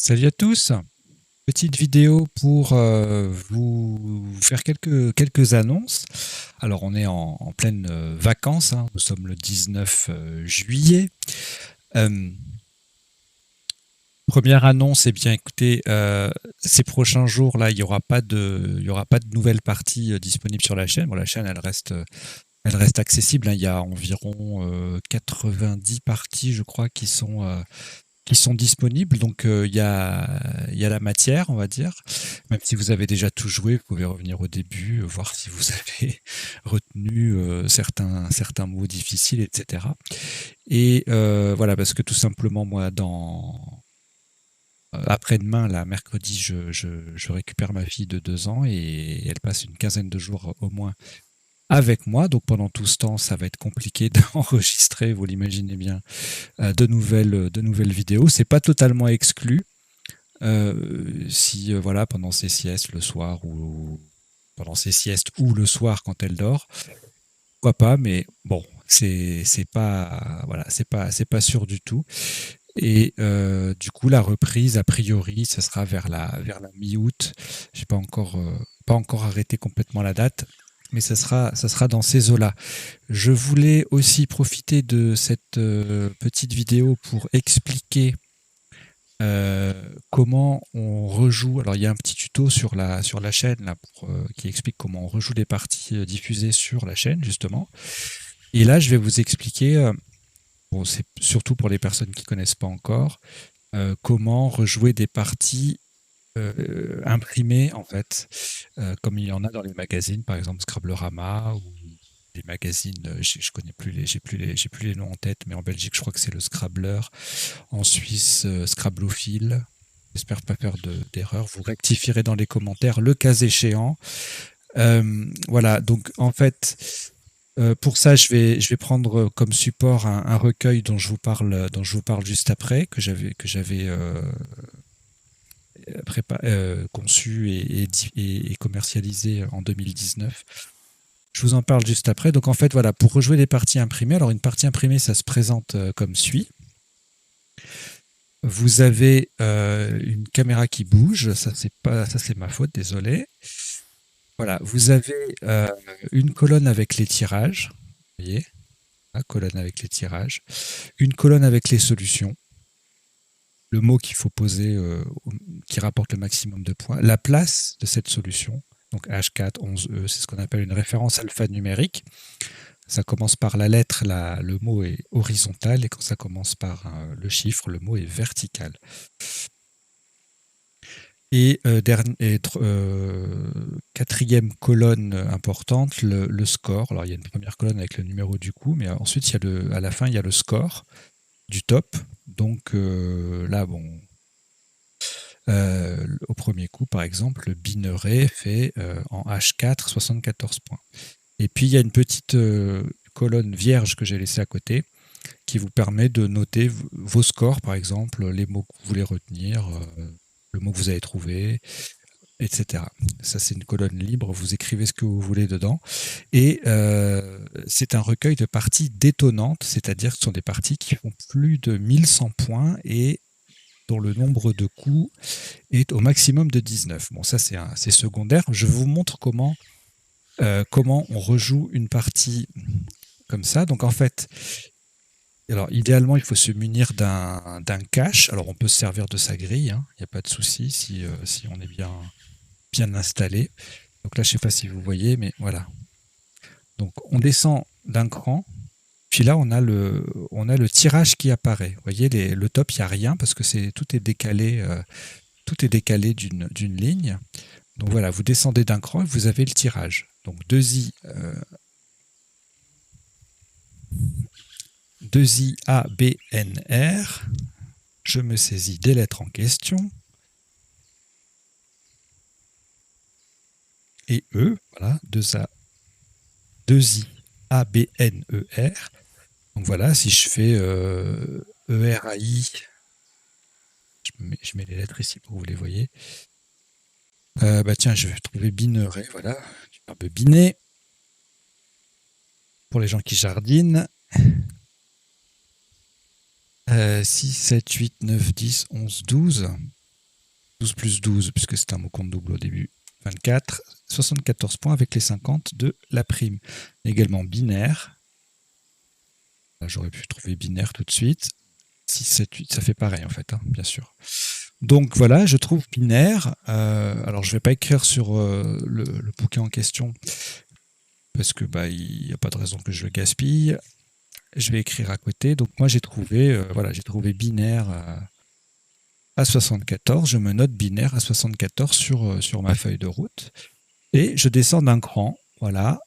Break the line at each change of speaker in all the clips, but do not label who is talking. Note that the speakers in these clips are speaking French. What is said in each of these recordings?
Salut à tous! Petite vidéo pour vous faire quelques annonces. Alors on est en pleine vacances, hein. Nous sommes le 19 juillet. Euh, Première annonce, eh bien écoutez, ces prochains jours là, il y aura pas de nouvelles parties disponibles sur la chaîne. Bon, la chaîne elle reste accessible, hein. Il y a environ 90 parties, je crois, qui sont disponibles. Donc il y a la matière, on va dire. Même si vous avez déjà tout joué, vous pouvez revenir au début, voir si vous avez retenu certains mots difficiles, etc. Et voilà, parce que tout simplement, moi, après-demain, là, mercredi, je récupère ma fille de 2 ans et elle passe une quinzaine de jours au moins avec moi. Donc pendant tout ce temps, ça va être compliqué d'enregistrer, vous l'imaginez bien, de nouvelles vidéos. C'est pas totalement exclu. Si voilà, pendant ses siestes le soir ou pendant ses siestes ou le soir quand elle dort, pourquoi pas, mais bon, c'est pas voilà, c'est pas sûr du tout. Et du coup, la reprise, a priori, ce sera vers la mi-août. J'ai pas encore arrêté complètement la date, mais ça sera dans ces eaux-là. Je voulais aussi profiter de cette petite vidéo pour expliquer comment on rejoue. Alors il y a un petit tuto sur la chaîne là, qui explique comment on rejoue les parties diffusées sur la chaîne justement. Et là, je vais vous expliquer, bon, c'est surtout pour les personnes qui connaissent pas encore, comment rejouer des parties imprimées en fait, comme il y en a dans les magazines, par exemple Scrablerama ou des magazines. Je connais plus j'ai plus les noms en tête, mais en Belgique, je crois que c'est le Scrabbler. En Suisse, Scrablophile. J'espère pas faire d'erreur. Vous rectifierez dans les commentaires le cas échéant. Voilà, donc en fait, pour ça, je vais prendre comme support un recueil dont je vous parle juste après, que j'avais conçu et commercialisé en 2019. Je vous en parle juste après. Donc en fait, voilà, pour rejouer les parties imprimées, alors une partie imprimée, ça se présente comme suit. Vous avez une caméra qui bouge, ça c'est ma faute, désolé. Voilà, vous avez une colonne avec les tirages, vous voyez, la colonne avec les tirages, une colonne avec les solutions, le mot qu'il faut poser qui rapporte le maximum de points, la place de cette solution, donc H4, 11E, c'est ce qu'on appelle une référence alphanumérique. Ça commence par la lettre, le mot est horizontal, et quand ça commence par le chiffre, le mot est vertical. Et, quatrième colonne importante, le score. Alors il y a une première colonne avec le numéro du coup, mais ensuite à la fin il y a le score du top. Donc là, bon, au premier coup, par exemple, le Bineret fait en H4 74 points. Et puis il y a une petite colonne vierge que j'ai laissée à côté qui vous permet de noter vos scores, par exemple, les mots que vous voulez retenir, le mot que vous avez trouvé, etc. Ça, c'est une colonne libre, vous écrivez ce que vous voulez dedans. Et c'est un recueil de parties détonnantes, c'est-à-dire que ce sont des parties qui font plus de 1100 points et dont le nombre de coups est au maximum de 19. Bon, ça, c'est secondaire. Je vous montre comment on rejoue une partie comme ça. Donc, en fait, alors, idéalement, il faut se munir d'un cache. Alors, on peut se servir de sa grille, hein. Il n'y a pas de souci si on est bien installé. Donc là, je ne sais pas si vous voyez, mais voilà. Donc, on descend d'un cran. Puis là, on a le tirage qui apparaît. Vous voyez, le top, il n'y a rien parce que tout est décalé d'une ligne. Donc voilà, vous descendez d'un cran et vous avez le tirage. Donc 2I A, B, N, R. Je me saisis des lettres en question. Et E, voilà, 2I, A, B, N, E, R. Donc voilà, si je fais E, R, A, I, je mets les lettres ici pour que vous les voyez. Bah tiens, je vais trouver bineret, voilà, du verbe biner. Pour les gens qui jardinent. 6, 7, 8, 9, 10, 11, 12. 12 plus 12, puisque c'est un mot compte double au début, 24, 74 points avec les 50 de la prime. Également binaire. Là, j'aurais pu trouver binaire tout de suite. 6, 7, 8, ça fait pareil en fait, hein, bien sûr. Donc voilà, je trouve binaire. Alors je ne vais pas écrire sur le bouquin en question, parce que il n'y a pas de raison que je le gaspille. Je vais écrire à côté. Donc moi j'ai trouvé, j'ai trouvé binaire à 74. Je me note binaire à 74 sur ma feuille de route. Et je descends d'un cran. Voilà.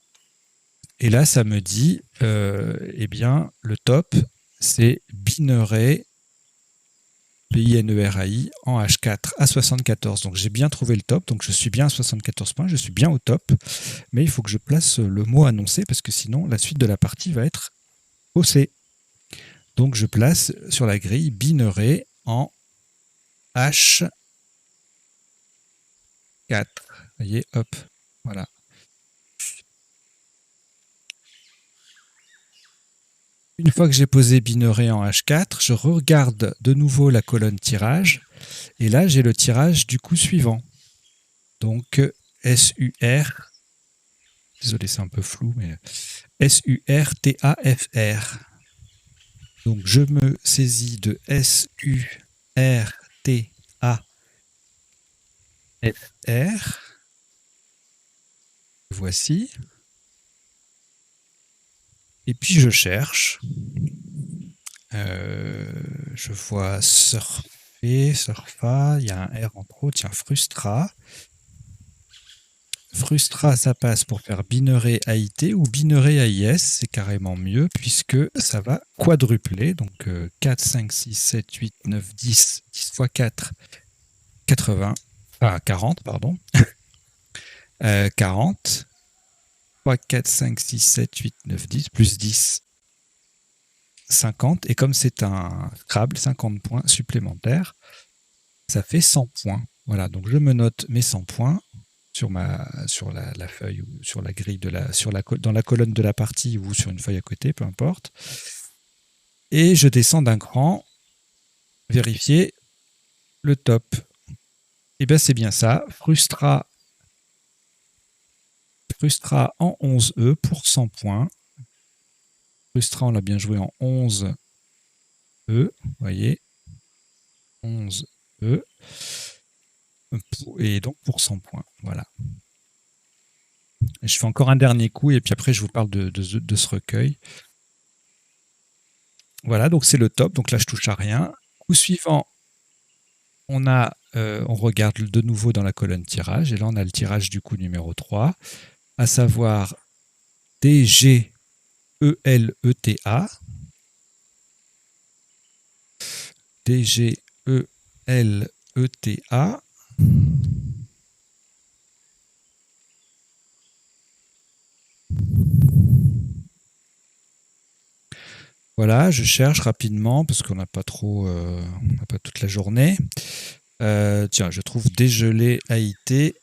Et là, ça me dit, eh bien, le top, c'est Binerai, BINERAI, en H4 à 74. Donc j'ai bien trouvé le top. Donc je suis bien à 74 points. Je suis bien au top. Mais il faut que je place le mot annoncé parce que sinon, la suite de la partie va être faussée. Donc je place sur la grille Binerai en H4. Vous voyez, hop, voilà. Une fois que j'ai posé Binerai en H4, je regarde de nouveau la colonne tirage. Et là, j'ai le tirage du coup suivant. Donc SUR, désolé, c'est un peu flou, mais SURTAFR. Donc je me saisis de SURTAFR. Voici. Et puis je cherche. Je vois surfer, surfa, il y a un R en trop, tiens, frustra. Frustra, ça passe pour faire Binerai AIT ou Binerai AIS, c'est carrément mieux puisque ça va quadrupler. Donc 4, 5, 6, 7, 8, 9, 10, 10 fois 4, 80, enfin 40, pardon. 40, 3, 4, 5, 6, 7, 8, 9, 10, plus 10, 50. Et comme c'est un Scrabble, 50 points supplémentaires, ça fait 100 points. Voilà, donc je me note mes 100 points sur la feuille ou sur la grille dans la colonne de la partie ou sur une feuille à côté, peu importe. Et je descends d'un cran, vérifier le top. Et bien c'est bien ça, Frustra en 11E pour 100 points. Frustra, on l'a bien joué en 11E, vous voyez, 11E. Et donc pour 100 points, voilà. Je fais encore un dernier coup et puis après je vous parle de ce recueil. Voilà, donc c'est le top, donc là je touche à rien. Coup suivant, on regarde de nouveau dans la colonne tirage, et là on a le tirage du coup numéro 3, à savoir DGELETA. DGELETA. Voilà, je cherche rapidement parce qu'on n'a pas trop, on n'a pas toute la journée. Tiens, je trouve dégelé AIT.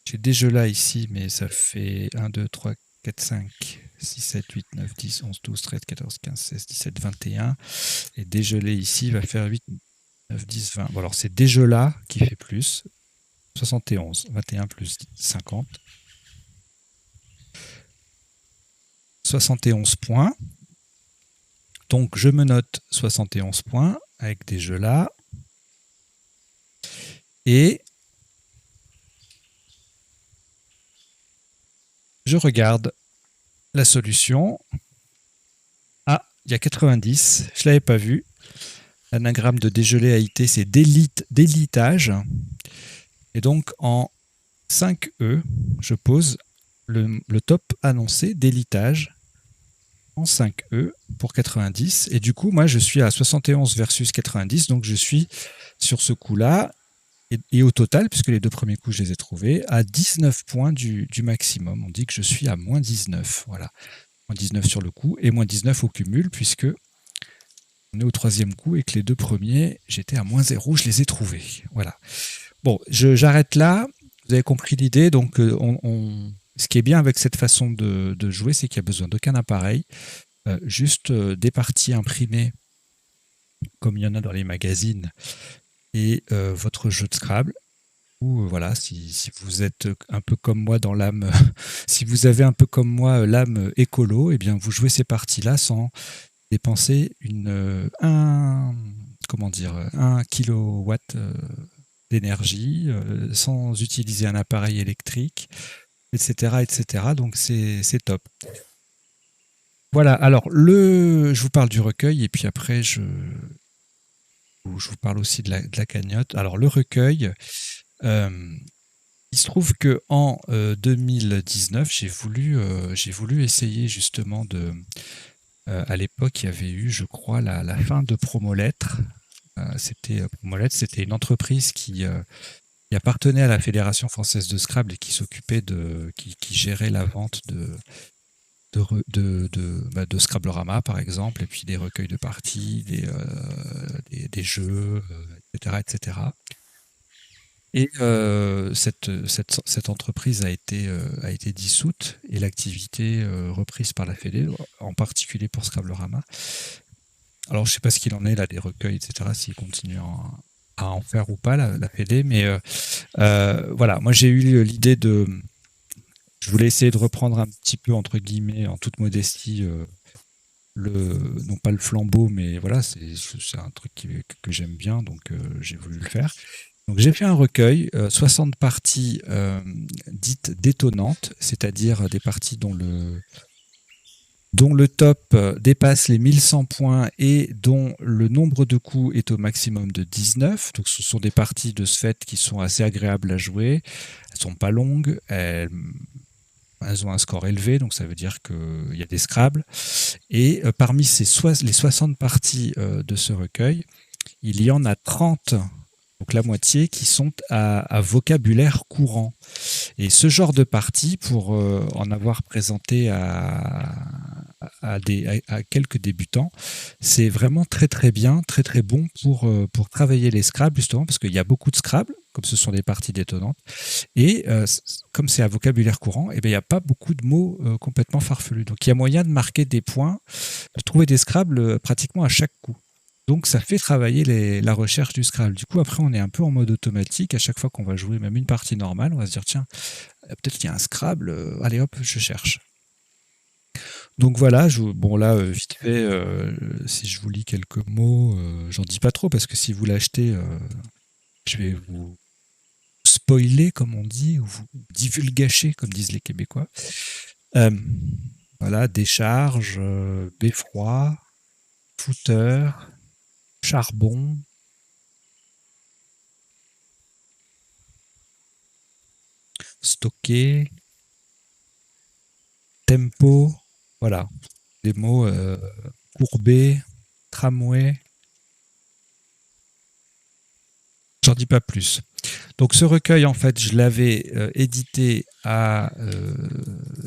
J'ai dégelé ici, mais ça fait 1, 2, 3, 4, 5, 6, 7, 8, 9, 10, 11, 12, 13, 14, 15, 16, 17, 21. Et dégelé ici va faire 8, 9, 10, 20. Bon, alors c'est dégelé qui fait plus. 71, 21 plus 50. 71 points. Donc je me note 71 points avec des jeux là. Et je regarde la solution. Ah, il y a 90, je ne l'avais pas vu. L'anagramme de dégelé AIT, c'est délitage. Et donc en 5E, je pose le top annoncé, délitage, en 5E pour 90. Et du coup, moi, je suis à 71 versus 90. Donc, je suis sur ce coup-là. Et au total, puisque les deux premiers coups, je les ai trouvés, à 19 points du maximum. On dit que je suis à moins 19. Voilà. Moins 19 sur le coup et moins 19 au cumul, puisque on est au troisième coup et que les deux premiers, j'étais à moins 0. Je les ai trouvés. Voilà. Bon, j'arrête là. Vous avez compris l'idée. Donc, ce qui est bien avec cette façon de jouer, c'est qu'il n'y a besoin d'aucun appareil. Juste des parties imprimées, comme il y en a dans les magazines, et votre jeu de Scrabble. Ou voilà, si vous êtes un peu comme moi dans l'âme, si vous avez un peu comme moi l'âme écolo, eh bien vous jouez ces parties-là sans dépenser comment dire, 1 kilowatt d'énergie, sans utiliser un appareil électrique, etc., etc. Donc c'est top. Voilà, alors je vous parle du recueil et puis après je vous parle aussi de la cagnotte. Alors le recueil, il se trouve que en 2019, j'ai voulu essayer justement à l'époque, il y avait eu, je crois, la fin de Promolettre. Promolettre, c'était une entreprise qui appartenait à la Fédération française de Scrabble et qui s'occupait qui gérait la vente de Scrabblorama, par exemple, et puis des recueils de parties, des jeux, etc., etc. Et cette entreprise a été dissoute et l'activité reprise par la Fédé, en particulier pour Scrabblorama. Alors, je ne sais pas ce qu'il en est là, des recueils, etc., s'ils continuent à en faire ou pas, la Fédé, mais voilà, moi j'ai eu l'idée je voulais essayer de reprendre un petit peu, entre guillemets, en toute modestie, non pas le flambeau, mais voilà, c'est un truc que j'aime bien, donc j'ai voulu le faire. Donc j'ai fait un recueil, 60 parties dites détonnantes, c'est-à-dire des parties dont le top dépasse les 1100 points et dont le nombre de coups est au maximum de 19. Donc ce sont des parties de ce fait qui sont assez agréables à jouer, elles sont pas longues, elles ont un score élevé, donc ça veut dire qu'il y a des Scrabble. Et parmi les 60 parties de ce recueil, il y en a 30, donc la moitié, qui sont à vocabulaire courant. Et ce genre de partie, pour en avoir présenté à quelques débutants, c'est vraiment très très bien, très très bon pour travailler les Scrabble, justement, parce qu'il y a beaucoup de Scrabble, comme ce sont des parties détonnantes, et comme c'est à vocabulaire courant, eh bien, il n'y a pas beaucoup de mots complètement farfelus. Donc il y a moyen de marquer des points, de trouver des Scrabble pratiquement à chaque coup. Donc ça fait travailler la recherche du Scrabble. Du coup, après, on est un peu en mode automatique. À chaque fois qu'on va jouer même une partie normale, on va se dire, tiens, peut-être qu'il y a un Scrabble, allez hop, je cherche. Donc voilà, bon là, vite fait, si je vous lis quelques mots, j'en dis pas trop, parce que si vous l'achetez, je vais vous spoiler, comme on dit, ou vous divulgacher, comme disent les Québécois. Voilà, décharge, beffroi, footer, charbon, stocker, tempo, voilà, des mots courbés, tramway. J'en dis pas plus. Donc ce recueil, en fait, je l'avais édité à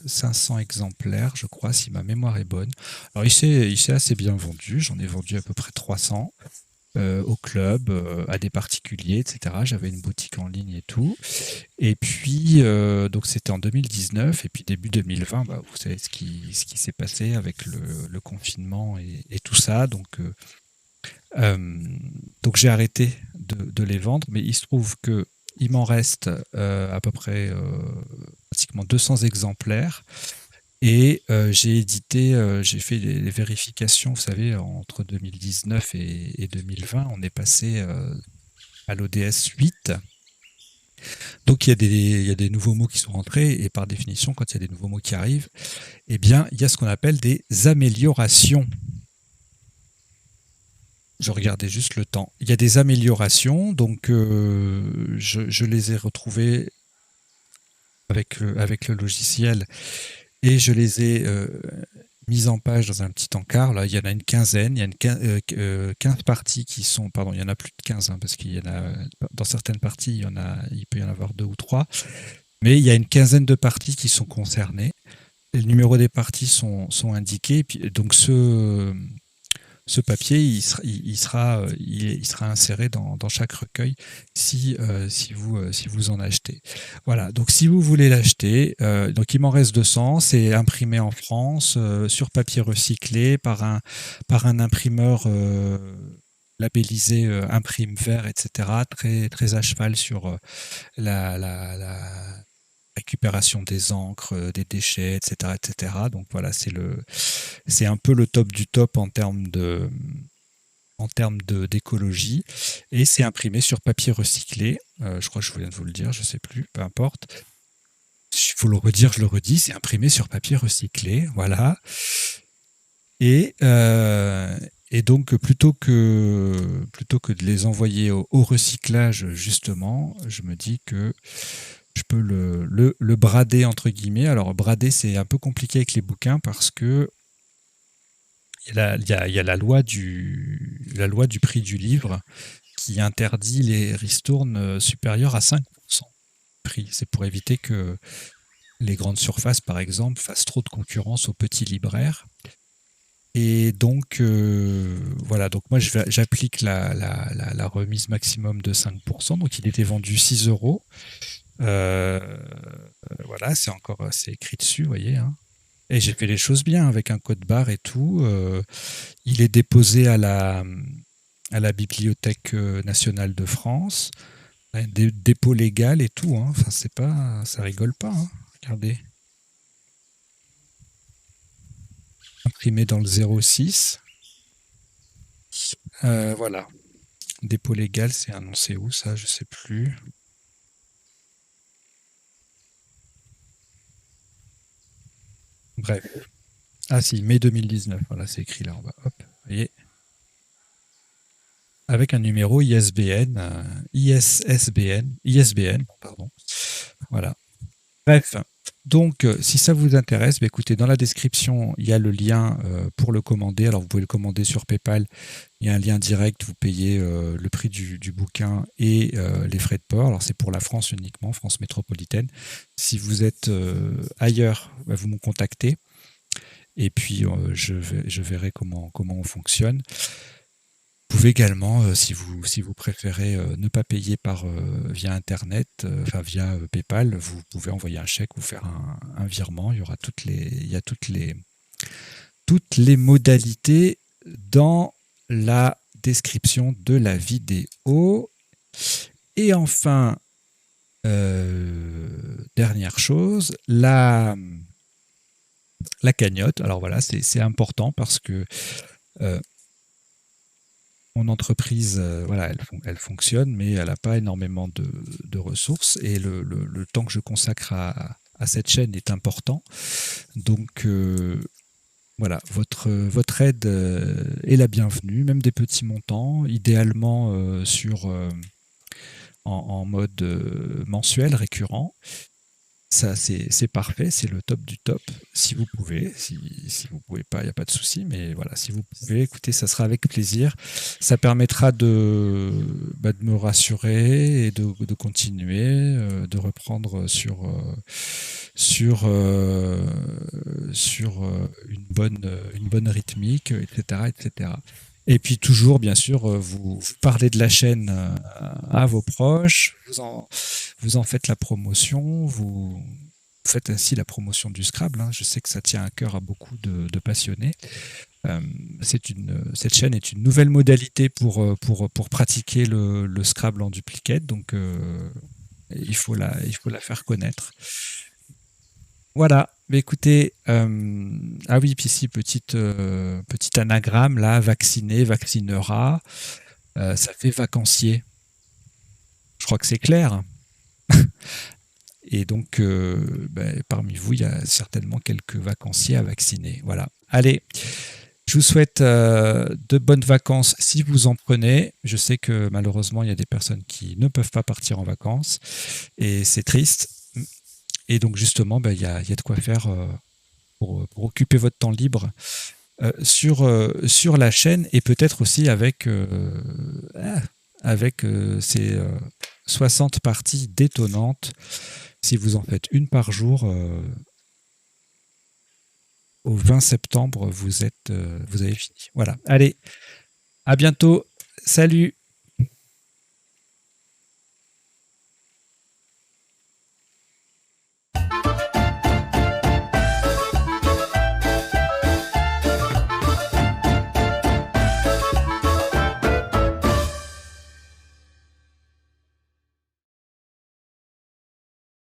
500 exemplaires, je crois, si ma mémoire est bonne. Alors il s'est assez bien vendu, j'en ai vendu à peu près 300 au club, à des particuliers, etc. J'avais une boutique en ligne et tout. Et puis, donc c'était en 2019, et puis début 2020, bah, vous savez ce qui s'est passé avec le confinement et tout ça. Donc j'ai arrêté de les vendre, mais il se trouve que il m'en reste à peu près pratiquement 200 exemplaires. Et j'ai fait les vérifications, vous savez, entre 2019 et 2020, on est passé à l'ODS 8. Donc il y a des nouveaux mots qui sont rentrés, et par définition, quand il y a des nouveaux mots qui arrivent, eh bien, il y a ce qu'on appelle des améliorations. Je regardais juste le temps. Il y a des améliorations, donc je les ai retrouvées avec le logiciel, et je les ai mises en page dans un petit encart. Là, il y en a une quinzaine, il y a 15 parties qui sont, pardon, il y en a plus de 15, hein, parce qu'il y en a, dans certaines parties, il peut y en avoir 2 ou 3, mais il y a une quinzaine de parties qui sont concernées. Les numéros des parties sont indiqués, et puis, donc ce papier, il sera inséré dans chaque recueil si vous en achetez. Voilà, donc si vous voulez l'acheter, donc il m'en reste 200, c'est imprimé en France, sur papier recyclé par un imprimeur labellisé imprime vert, etc. Très, très à cheval sur la récupération des encres, des déchets, etc., etc. Donc voilà, c'est un peu le top du top en termes d'écologie, et c'est imprimé sur papier recyclé. Je crois que je viens de vous le dire, je sais plus, peu importe. Il faut le redire, je le redis, c'est imprimé sur papier recyclé, voilà. Et, euh, et donc, plutôt que de les envoyer au recyclage, justement, je me dis que je peux le brader, entre guillemets. Alors, brader, c'est un peu compliqué avec les bouquins parce que il y a la loi du prix du livre qui interdit les ristournes supérieures à 5% de prix. C'est pour éviter que les grandes surfaces, par exemple, fassent trop de concurrence aux petits libraires. Et donc, voilà, donc moi j'applique la remise maximum de 5%. Donc il était vendu 6 euros. Voilà, c'est écrit dessus, vous voyez, hein. Et j'ai fait les choses bien avec un code barre et tout. Il est déposé à la Bibliothèque nationale de France. Dépôt légal et tout, hein. Enfin, c'est pas, ça rigole pas, hein. Regardez. Imprimé dans le 06. Voilà. Dépôt légal, c'est annoncé où ça? Je sais plus. Bref. Ah si, mai 2019. Voilà, c'est écrit là en bas. Hop. Vous voyez. Avec un numéro ISBN, ISBN, pardon. Voilà. Bref, donc si ça vous intéresse, bah, écoutez, dans la description, il y a le lien pour le commander. Alors vous pouvez le commander sur PayPal, il y a un lien direct, vous payez le prix du bouquin et les frais de port. Alors c'est pour la France uniquement, France métropolitaine. Si vous êtes ailleurs, bah, vous me contactez et puis je verrai comment on fonctionne. Vous pouvez également, si vous préférez ne pas payer via Internet, enfin via PayPal, vous pouvez envoyer un chèque ou faire un virement. Il y aura il y a toutes les modalités dans la description de la vidéo. Et enfin, dernière chose, la cagnotte. Alors voilà, c'est important parce que mon entreprise, voilà, elle fonctionne, mais elle n'a pas énormément de ressources, et le temps que je consacre à cette chaîne est important. Donc voilà, votre aide est la bienvenue, même des petits montants, idéalement en mode mensuel, récurrent. Ça, c'est parfait, c'est le top du top. Si vous pouvez, si vous pouvez pas, il n'y a pas de souci. Mais voilà, si vous pouvez, écoutez, ça sera avec plaisir. Ça permettra de me rassurer et de continuer, de reprendre sur une bonne rythmique, etc., etc. Et puis toujours, bien sûr, vous parlez de la chaîne à vos proches, vous en faites la promotion, vous faites ainsi la promotion du Scrabble, hein. Je sais que ça tient à cœur à beaucoup de passionnés. Euh, cette chaîne est une nouvelle modalité pour pratiquer le Scrabble en duplicate, donc il faut la faire connaître. Voilà. Mais écoutez, ah oui, puis ici, petit anagramme, là, vacciné, vaccinera, ça fait vacancier. Je crois que c'est clair. Et donc, parmi vous, il y a certainement quelques vacanciers à vacciner. Voilà. Allez, je vous souhaite de bonnes vacances si vous en prenez. Je sais que malheureusement, il y a des personnes qui ne peuvent pas partir en vacances et c'est triste. Et donc, justement, il y a de quoi faire pour occuper votre temps libre sur la chaîne, et peut-être aussi avec ces 60 parties détonnantes. Si vous en faites une par jour, au 20 septembre, vous avez fini. Voilà. Allez, à bientôt. Salut!